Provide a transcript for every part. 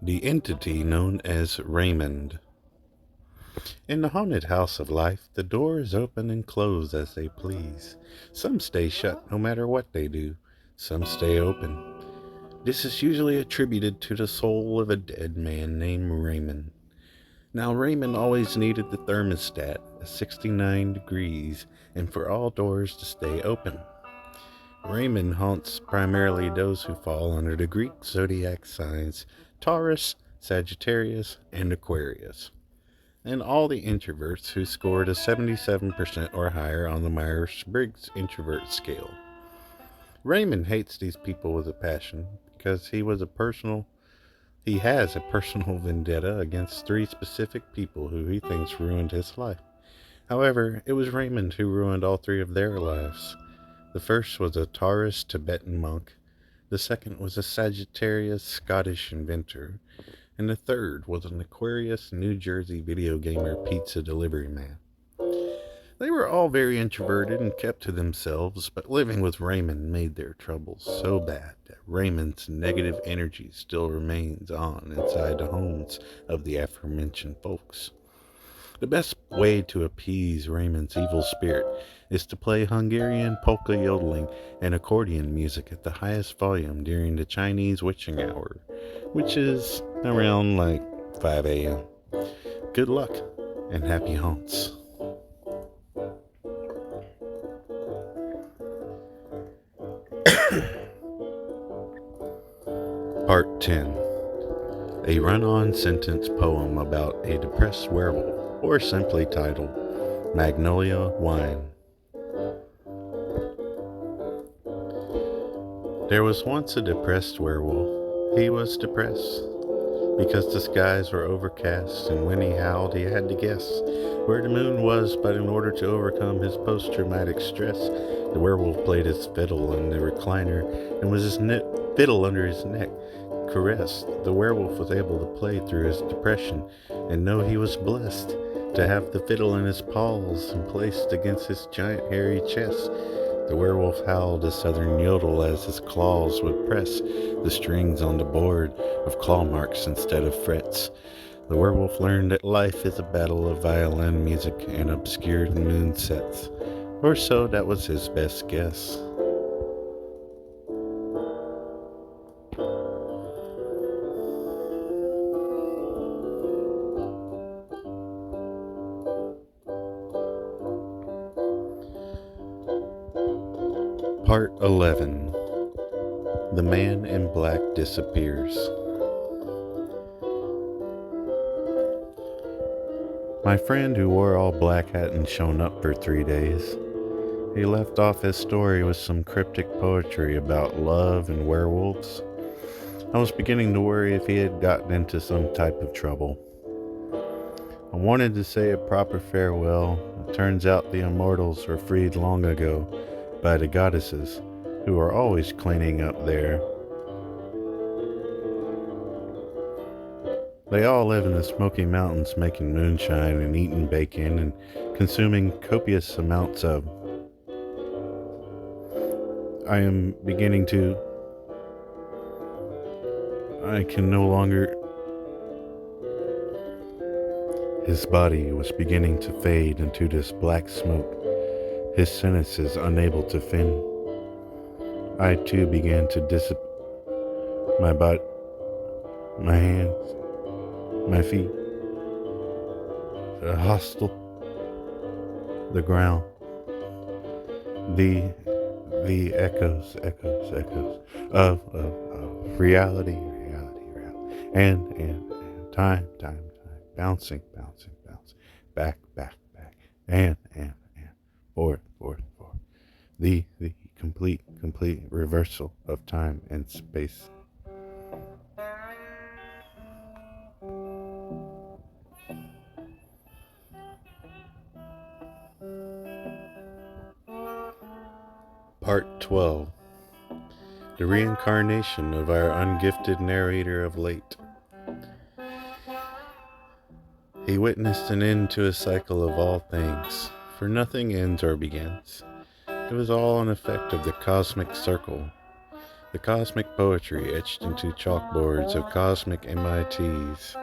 The entity known as Raymond. In the haunted house of life, the doors open and close as they please. Some stay shut no matter what they do. Some stay open. This is usually attributed to the soul of a dead man named Raymond. Now, Raymond always needed the thermostat at 69 degrees and for all doors to stay open. Raymond haunts primarily those who fall under the Greek zodiac signs Taurus, Sagittarius, and Aquarius, and all the introverts who scored a 77% or higher on the Myers-Briggs introvert scale. Raymond hates these people with a passion because he has a personal vendetta against three specific people who he thinks ruined his life. However, it was Raymond who ruined all three of their lives. The first was a Taurus Tibetan monk, the second was a Sagittarius Scottish inventor, and the third was an Aquarius New Jersey video gamer pizza delivery man. They were all very introverted and kept to themselves, but living with Raymond made their troubles so bad that Raymond's negative energy still remains on inside the homes of the aforementioned folks. The best way to appease Raymond's evil spirit is to play Hungarian polka yodeling and accordion music at the highest volume during the Chinese witching hour, which is around 5 a.m. Good luck and happy haunts. Part 10. A run-on sentence poem about a depressed werewolf, or simply titled Magnolia Wine. There was once a depressed werewolf. He was depressed because the skies were overcast, and when he howled, he had to guess where the moon was, but in order to overcome his post-traumatic stress, the werewolf played his fiddle in the recliner, and with his fiddle under his neck caressed, the werewolf was able to play through his depression and know he was blessed to have the fiddle in his paws and placed against his giant hairy chest. The werewolf howled a southern yodel as his claws would press the strings on the board of claw marks instead of frets. The werewolf learned that life is a battle of violin music and obscured moon sets, or so that was his best guess. Part 11. The Man in Black Disappears. My friend who wore all black hadn't shown up for 3 days. He left off his story with some cryptic poetry about love and werewolves. I was beginning to worry if he had gotten into some type of trouble. I wanted to say a proper farewell. It turns out the immortals were freed long ago by the goddesses, who are always cleaning up there. They all live in the Smoky Mountains making moonshine and eating bacon and consuming copious amounts of. I can no longer. His body was beginning to fade into this black smoke, his sentences unable to fin. I too began to my butt, my hands, my feet, the hostel, the ground, the echoes of reality, and time, bouncing, back, and forth. The complete reversal of time and space. Part 12. The reincarnation of our ungifted narrator of late. He witnessed an end to a cycle of all things, for nothing ends or begins. It was all an effect of the cosmic circle. the cosmic poetry etched into chalkboards of cosmic MITs.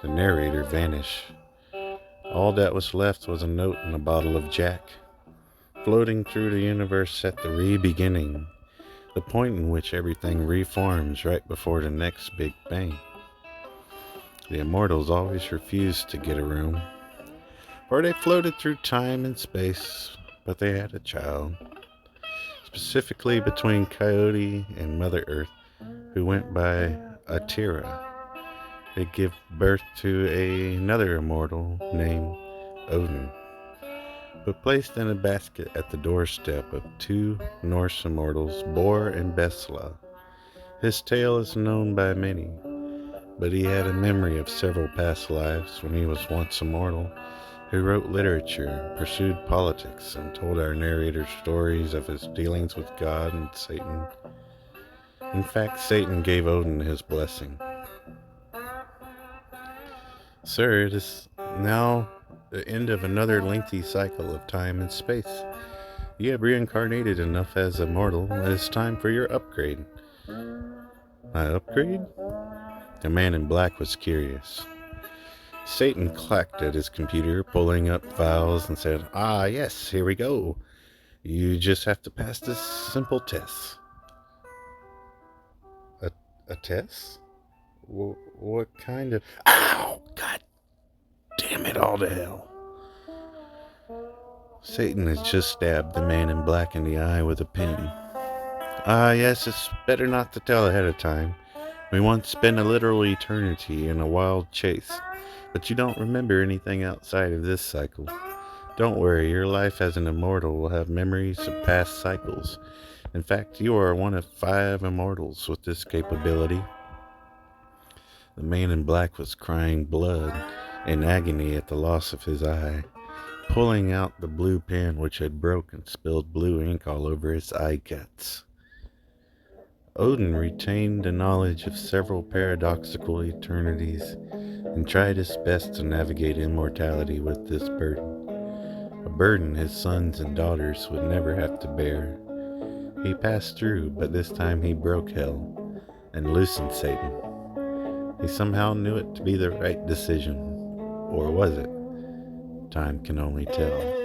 The narrator vanished. All that was left was a note in a bottle of Jack, floating through the universe at the re-beginning, the point in which everything reforms right before the next Big Bang. The immortals always refused to get a room, for they floated through time and space, but they had a child, specifically between Coyote and Mother Earth, who went by Atira. They give birth to another immortal named Odin, but placed in a basket at the doorstep of two Norse immortals, Bor and Besla. His tale is known by many, but he had a memory of several past lives when he was once immortal, who wrote literature, pursued politics, and told our narrator stories of his dealings with God and Satan. In fact, Satan gave Odin his blessing. Sir, it is now the end of another lengthy cycle of time and space. You have reincarnated enough as a mortal. It is time for your upgrade. My upgrade? The man in black was curious. Satan clacked at his computer, pulling up files, and said, "Ah, yes, here we go. You just have to pass this simple test." A test? What kind of... Ow! God damn it all to hell. Satan had just stabbed the man in black in the eye with a pin. "Ah, yes, it's better not to tell ahead of time. We once spent a literal eternity in a wild chase, but you don't remember anything outside of this cycle. Don't worry, your life as an immortal will have memories of past cycles. In fact, you are one of 5 immortals with this capability." The man in black was crying blood in agony at the loss of his eye, pulling out the blue pen which had broken and spilled blue ink all over his eye cuts. Odin retained the knowledge of several paradoxical eternities and tried his best to navigate immortality with this burden, a burden his sons and daughters would never have to bear. He passed through, but this time he broke hell and loosened Satan. He somehow knew it to be the right decision. Or was it? Time can only tell.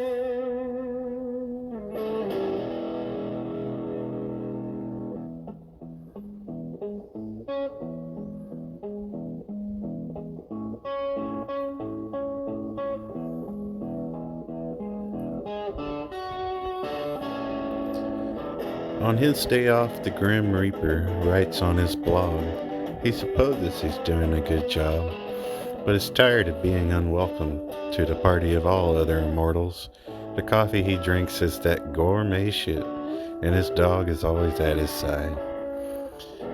On his day off, the Grim Reaper writes on his blog. He supposes he's doing a good job, but is tired of being unwelcome to the party of all other immortals. The coffee he drinks is that gourmet shit, and his dog is always at his side.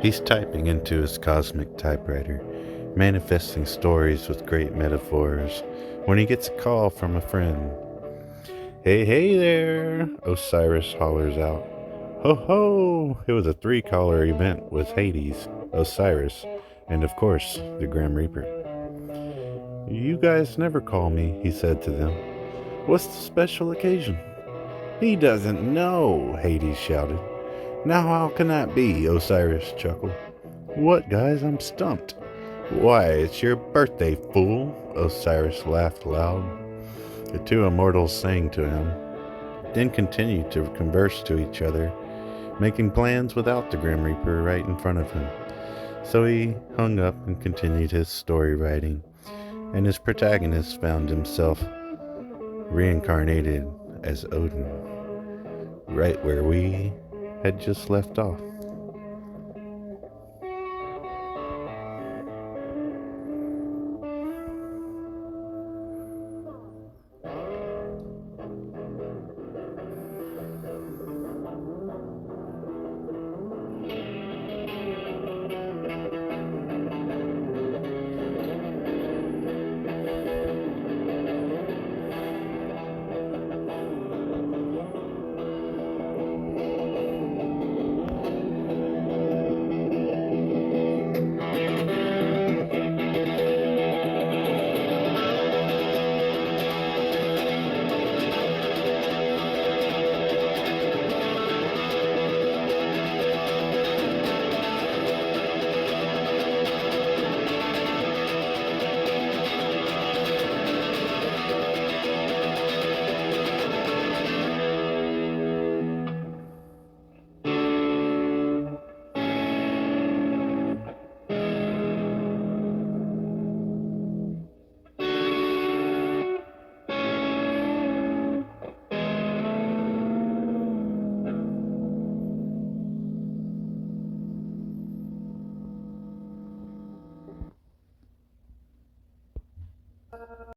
He's typing into his cosmic typewriter, manifesting stories with great metaphors, when he gets a call from a friend. Hey there, Osiris hollers out. Ho ho! It was a 3-caller event with Hades, Osiris, and of course, the Grim Reaper. "You guys never call me," he said to them. "What's the special occasion?" "He doesn't know," Hades shouted. "Now how can that be?" Osiris chuckled. "What, guys? I'm stumped." "Why, it's your birthday, fool!" Osiris laughed loud. The 2 immortals sang to him, then continued to converse to each other, making plans without the Grim Reaper right in front of him. So he hung up and continued his story writing, and his protagonist found himself reincarnated as Odin, right where we had just left off.